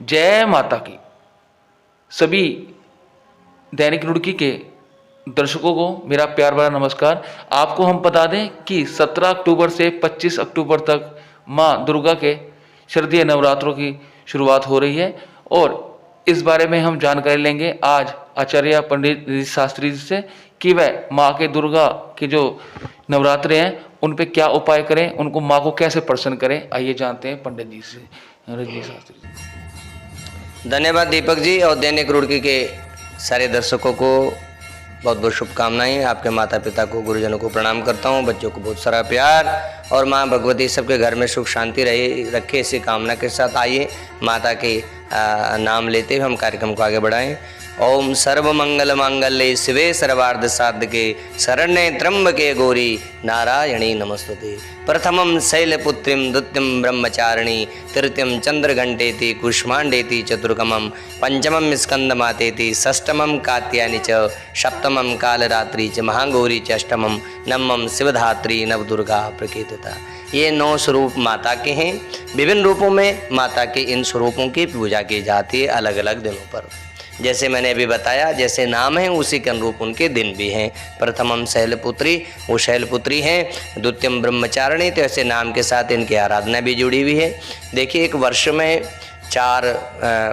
जय माता की। सभी दैनिक रुड़की के दर्शकों को मेरा प्यार भरा नमस्कार। आपको हम बता दें कि 17 अक्टूबर से 25 अक्टूबर तक माँ दुर्गा के शारदीय नवरात्रों की शुरुआत हो रही है और इस बारे में हम जानकारी लेंगे आज आचार्य पंडित शास्त्री जी से कि वह माँ के दुर्गा के जो नवरात्रे हैं उन पे क्या उपाय करें, उनको माँ को कैसे प्रसन्न करें। आइए जानते हैं पंडित जी से। जी शास्त्री जी। धन्यवाद दीपक जी और दैनिक रुड़की के सारे दर्शकों को बहुत बहुत शुभकामनाएं। आपके माता पिता को, गुरुजनों को प्रणाम करता हूं, बच्चों को बहुत सारा प्यार और माँ भगवती सबके घर में सुख शांति रखे इसी कामना के साथ आइए माता के नाम लेते हुए हम कार्यक्रम को आगे बढ़ाएं। ओम सर्व मंगल मांगल्ये शिवे सर्वार्थ साधके शरण्ये त्र्यंबके गौरी नारायणी नमस्तुते। प्रथमं शैलपुत्रीं द्वितीयं ब्रह्मचारिणी तृतीयं चंद्रघंटेति कुष्मांडेति चतुर्कमं पंचमं स्कंदमातेति षष्ठमं कात्यायनी च सप्तमं कालरात्रि च महागौरी च अष्टमं नवमं शिवधात्री नवदुर्गा प्रकीर्तिता। ये 9 स्वरूप माता के हैं। विभिन्न रूपों में माता के इन स्वरूपों की पूजा की जाती है अलग अलग दिनों पर। जैसे मैंने अभी बताया, जैसे नाम है उसी के अनुरूप उनके दिन भी हैं। प्रथमम शैलपुत्री, वो शैलपुत्री हैं। द्वितीयम ब्रह्मचारिणी, तो ऐसे नाम के साथ इनकी आराधना भी जुड़ी हुई है। देखिए, एक वर्ष में 4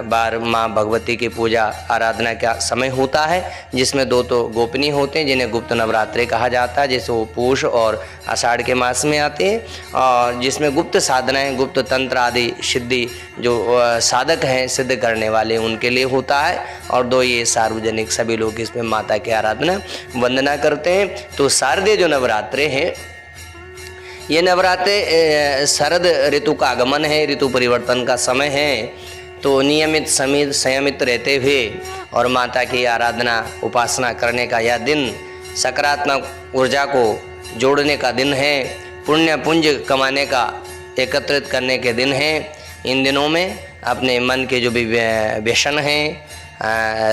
बार माँ भगवती की पूजा आराधना का समय होता है, जिसमें 2 तो गोपनीय होते हैं जिन्हें गुप्त नवरात्रे कहा जाता है, जैसे वो पूष और आषाढ़ के मास में आते हैं, और जिसमें गुप्त साधनाएं, गुप्त तंत्र आदि सिद्धि जो साधक हैं, सिद्ध करने वाले उनके लिए होता है। और 2 ये सार्वजनिक, सभी लोग इसमें माता की आराधना वंदना करते हैं। तो शारदीय जो नवरात्रे हैं, ये नवरात्रे शरद ऋतु का आगमन है, ऋतु परिवर्तन का समय है। तो नियमित संयमित रहते हुए और माता की आराधना उपासना करने का यह दिन सकारात्मक ऊर्जा को जोड़ने का दिन है, पुण्य पुंज कमाने का, एकत्रित करने के दिन है। इन दिनों में अपने मन के जो भी व्यसन हैं,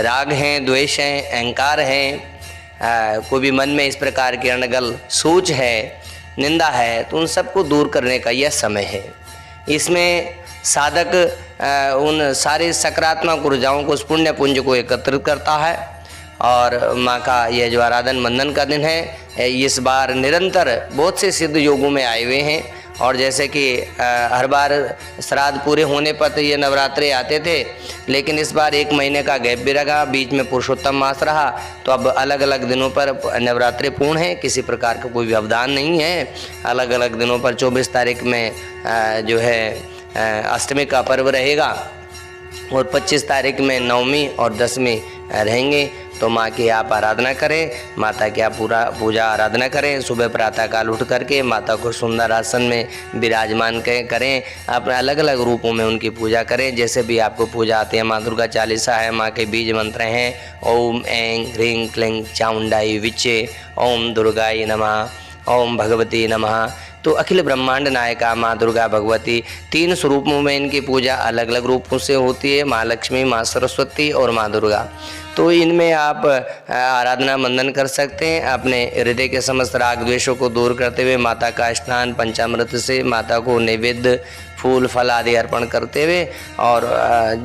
राग हैं, द्वेष हैं, अहंकार हैं, कोई भी मन में इस प्रकार की अनगल सोच है, निंदा है, तो उन सबको दूर करने का यह समय है। इसमें साधक उन सारी सकारात्मक ऊर्जाओं को, उस पुण्य पुंज को एकत्रित करता है और माँ का यह जो आराधन बंधन का दिन है, इस बार निरंतर बहुत से सिद्ध योगों में आए हुए हैं। और जैसे कि हर बार श्राद्ध पूरे होने पर तो ये नवरात्रे आते थे, लेकिन इस बार 1 महीने का गैप भी रहा, बीच में पुरुषोत्तम मास रहा, तो अब अलग अलग दिनों पर नवरात्रे पूर्ण है, किसी प्रकार का कोई व्यवधान नहीं है। अलग अलग दिनों पर 24 तारीख में जो है अष्टमी का पर्व रहेगा और 25 तारीख में नवमी और 10वीं रहेंगे। तो माँ की आप आराधना करें, माता की आप पूजा आराधना करें। सुबह प्रातःकाल उठ करके माता को सुंदर आसन में विराजमान करें, अपने अलग अलग रूपों में उनकी पूजा करें। जैसे भी आपको पूजा आती है, माँ दुर्गा चालीसा है, माँ के बीज मंत्र हैं, ओम ऐं ह्रीं क्लीं चामुंडाई विच्चे, ओम दुर्गाय नमः, ओम भगवती नमः। तो अखिल ब्रह्मांड नायिका माँ दुर्गा भगवती, 3 स्वरूपों में इनकी पूजा अलग अलग रूपों से होती है, माँ लक्ष्मी, माँ सरस्वती और माँ दुर्गा। तो इनमें आप आराधना बंधन कर सकते हैं, अपने हृदय के समस्त राग द्वेषों को दूर करते हुए माता का स्नान पंचामृत से माता को नैवेद्य फूल फल आदि अर्पण करते हुए। और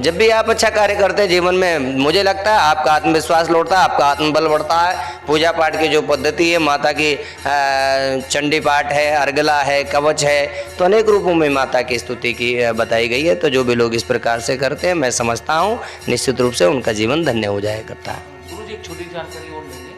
जब भी आप अच्छा कार्य करते हैं जीवन में, मुझे लगता है आपका आत्मविश्वास लौटता है, आपका आत्मबल बढ़ता है। पूजा पाठ की जो पद्धति है, माता की चंडी पाठ है, अर्गला है, कवच है, तो अनेक रूपों में माता की स्तुति की बताई गई है। तो जो भी लोग इस प्रकार से करते हैं, मैं समझता हूँ निश्चित रूप से उनका जीवन धन्य हो जाया करता है। गुरु जी, एक छोटी जानकारी और लेंगे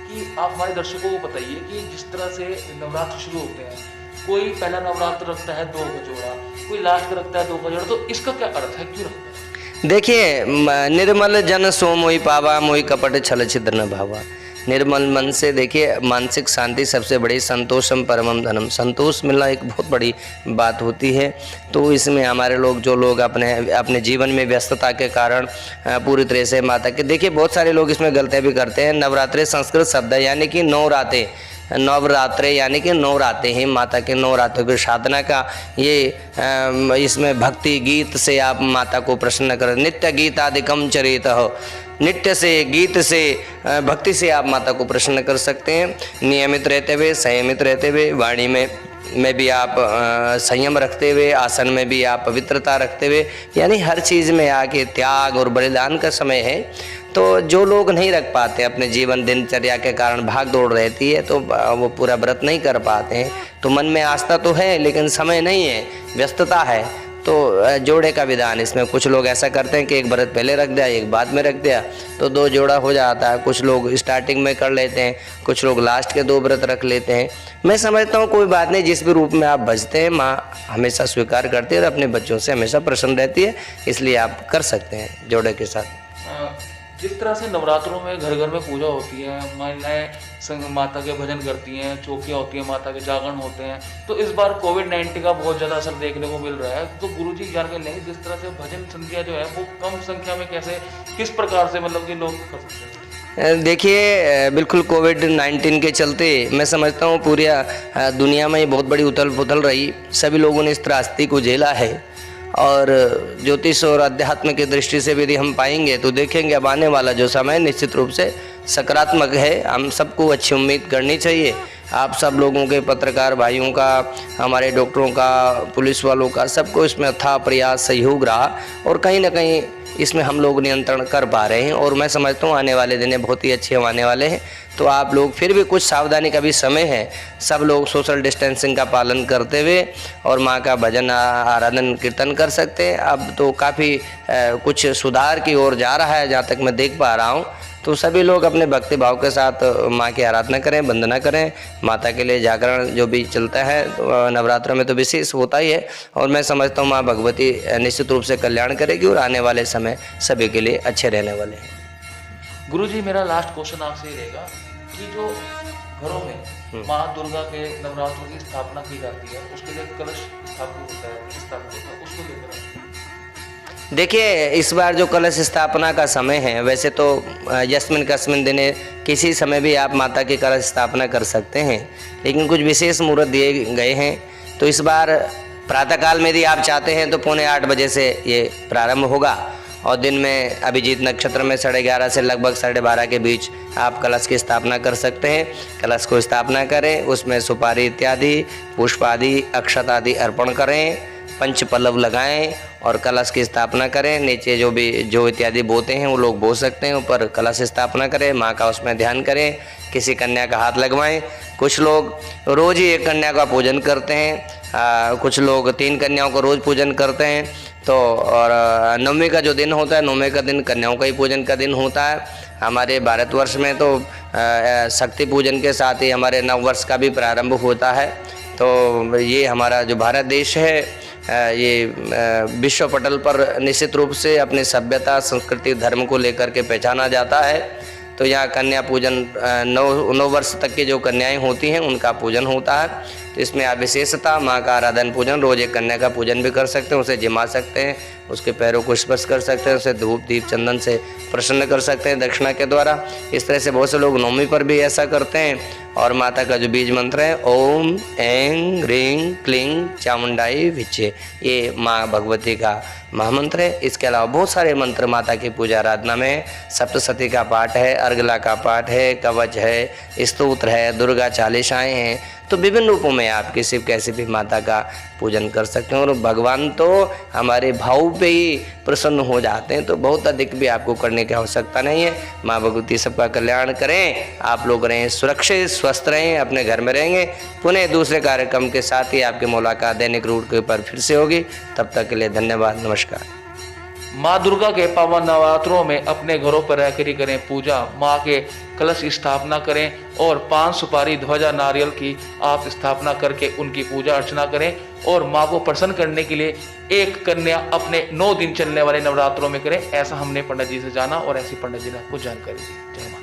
कि आप हमारे दर्शकों को बताइए कि जिस तरह से नवरात्र शुरू होते हैं, कोई पहला नवरात्र रखता है 2 का जोड़ा, कोई लास्ट रखता है 2 का जोड़ा, तो इसका क्या अर्थ है, क्यों रखता है? देखिए, निर्मल जन सो मोहि पावा, मोहि कपट छल छिद्र न भावा। निर्मल मन से, देखिए, मानसिक शांति सबसे बड़ी, संतोषम परमम धनम, संतोष मिलना एक बहुत बड़ी बात होती है। तो इसमें हमारे लोग, जो लोग अपने जीवन में व्यस्तता के कारण पूरी तरह से माता के, देखिए बहुत सारे लोग इसमें गलतियाँ भी करते हैं। नवरात्रे संस्कृत शब्द है, यानी कि 9 रातें, नवरात्रे यानी कि 9 रातें हैं माता के, 9 रातों की साधना का ये इसमें भक्ति गीत से आप माता को प्रसन्न करें। नित्य गीतादिकम चरित हो, नित्य से, गीत से, भक्ति से आप माता को प्रसन्न कर सकते हैं। नियमित रहते हुए, संयमित रहते हुए, वाणी में में भी आप संयम रखते हुए, आसन में भी आप पवित्रता रखते हुए, यानी हर चीज़ में आके त्याग और बलिदान का समय है। तो जो लोग नहीं रख पाते, अपने जीवन दिनचर्या के कारण भाग दौड़ रहती है, तो वो पूरा व्रत नहीं कर पाते हैं। तो मन में आस्था तो है लेकिन समय नहीं है, व्यस्तता है। तो जोड़े का विधान इसमें कुछ लोग ऐसा करते हैं कि एक व्रत पहले रख दिया, एक बाद में रख दिया, तो 2 जोड़ा हो जाता है। कुछ लोग स्टार्टिंग में कर लेते हैं, कुछ लोग लास्ट के 2 व्रत रख लेते हैं। मैं समझता हूँ कोई बात नहीं, जिस भी रूप में आप भजते हैं माँ हमेशा स्वीकार करती है और अपने बच्चों से हमेशा प्रसन्न रहती है, इसलिए आप कर सकते हैं जोड़े के साथ। जिस तरह से नवरात्रों में घर घर में पूजा होती है, महिलाएं माता के भजन करती हैं, चौकियाँ होती हैं, माता के जागरण होते हैं, तो इस बार कोविड-19 का बहुत ज़्यादा असर देखने को मिल रहा है। तो गुरुजी जानकारी लेंगे जिस तरह से भजन संख्या जो है वो कम संख्या में कैसे, किस प्रकार से मतलब कि लोग कर सकते हैं? देखिए, बिल्कुल कोविड-19 के चलते मैं समझता हूँ पूरी दुनिया में बहुत बड़ी उथल पुथल रही। सभी लोगों ने इस त्रासदी को झेला है और ज्योतिष और अध्यात्म की दृष्टि से भी यदि हम पाएंगे तो देखेंगे अब आने वाला जो समय निश्चित रूप से सकारात्मक है। हम सबको अच्छी उम्मीद करनी चाहिए। आप सब लोगों के, पत्रकार भाइयों का, हमारे डॉक्टरों का, पुलिस वालों का, सबको इसमें अथाह प्रयास सहयोग रहा और कहीं ना कहीं इसमें हम लोग नियंत्रण कर पा रहे हैं। और मैं समझता हूँ आने वाले दिन बहुत ही अच्छे आने वाले हैं। तो आप लोग फिर भी कुछ सावधानी का भी समय है, सब लोग सोशल डिस्टेंसिंग का पालन करते हुए और माँ का भजन आराधन कीर्तन कर सकते हैं। अब तो काफ़ी कुछ सुधार की ओर जा रहा है जहाँ तक मैं देख पा रहा हूँ। तो सभी लोग अपने भक्ति भाव के साथ माँ की आराधना करें, वंदना करें। माता के लिए जागरण जो भी चलता है तो नवरात्रों में तो विशेष होता ही है और मैं समझता हूँ माँ भगवती निश्चित रूप से कल्याण करेगी और आने वाले समय सभी के लिए अच्छे रहने वाले हैं। गुरुजी मेरा लास्ट क्वेश्चन आपसे ही रहेगा कि जो घरों में माँ दुर्गा के नवरात्रों की स्थापना की जाती है उसके लिए कलश स्थापित होता है, उसको लेकर देखिए, इस बार जो कलश स्थापना का समय है, वैसे तो यस्मिन कस्मिन दिने किसी समय भी आप माता की कलश स्थापना कर सकते हैं, लेकिन कुछ विशेष मुहूर्त दिए गए हैं। तो इस बार प्रातःकाल में यदि आप चाहते हैं तो 7:45 बजे से ये प्रारंभ होगा और दिन में अभिजीत नक्षत्र में 11:30 से लगभग 12:30 के बीच आप कलश की स्थापना कर सकते हैं। कलश को स्थापना करें, उसमें सुपारी इत्यादि, पुष्प आदि, अक्षत आदि अर्पण करें, पंच पल्लव लगाएं और कलश की स्थापना करें। नीचे जो भी जो इत्यादि बोते हैं वो लोग बो सकते हैं, ऊपर कलश स्थापना करें, माँ का उसमें ध्यान करें, किसी कन्या का हाथ लगवाएं। कुछ लोग रोज़ ही एक कन्या का पूजन करते हैं, कुछ लोग 3 कन्याओं का रोज़ पूजन करते हैं। तो और नवमी का जो दिन होता है, नवमी का दिन कन्याओं का ही पूजन का दिन होता है। हमारे भारतवर्ष में तो शक्ति पूजन के साथ ही हमारे नववर्ष का भी प्रारंभ होता है। तो ये हमारा जो भारत देश है ये विश्व पटल पर निश्चित रूप से अपनी सभ्यता, संस्कृति, धर्म को लेकर के पहचाना जाता है। तो यहाँ कन्या पूजन 9 वर्ष तक की जो कन्याएं होती हैं उनका पूजन होता है। तो इसमें आप विशेषता माँ का आराधन पूजन, रोज़ एक कन्या का पूजन भी कर सकते हैं, उसे जिमा सकते हैं, उसके पैरों को स्पर्श कर सकते हैं, उसे धूप दीप चंदन से प्रसन्न कर सकते हैं दक्षिणा के द्वारा। इस तरह से बहुत से लोग नवमी पर भी ऐसा करते हैं। और माता का जो बीज मंत्र है ओम ऐं ह्रीं क्लीं चामुंडाई विचे, ये माँ भगवती का महामंत्र है। इसके अलावा बहुत सारे मंत्र माता की पूजा आराधना में, सप्तशती का पाठ है, अर्गला का पाठ है, कवच है, स्तोत्र है, दुर्गा चालीसाएँ हैं। तो विभिन्न रूपों में आप किसी कैसे भी माता का पूजन कर सकते हैं और भगवान तो हमारे भाव पे ही प्रसन्न हो जाते हैं। तो बहुत अधिक भी आपको करने की आवश्यकता नहीं है। माँ भगवती सबका कल्याण करें, आप लोग रहें सुरक्षित, स्वस्थ रहें, अपने घर में रहेंगे। पुनः दूसरे कार्यक्रम के साथ ही आपकी मुलाकात दैनिक रूट के ऊपर फिर से होगी। तब तक के लिए धन्यवाद, नमस्कार। माँ दुर्गा के पावन नवरात्रों में अपने घरों पर रहकर ही करें पूजा, माँ के कलश स्थापना करें और 5 सुपारी, ध्वजा, नारियल की आप स्थापना करके उनकी पूजा अर्चना करें और माँ को प्रसन्न करने के लिए एक कन्या अपने 9 दिन चलने वाले नवरात्रों में करें। ऐसा हमने पंडित जी से जाना और ऐसी पंडित जी ने आपको जानकारी दी। जय माँ।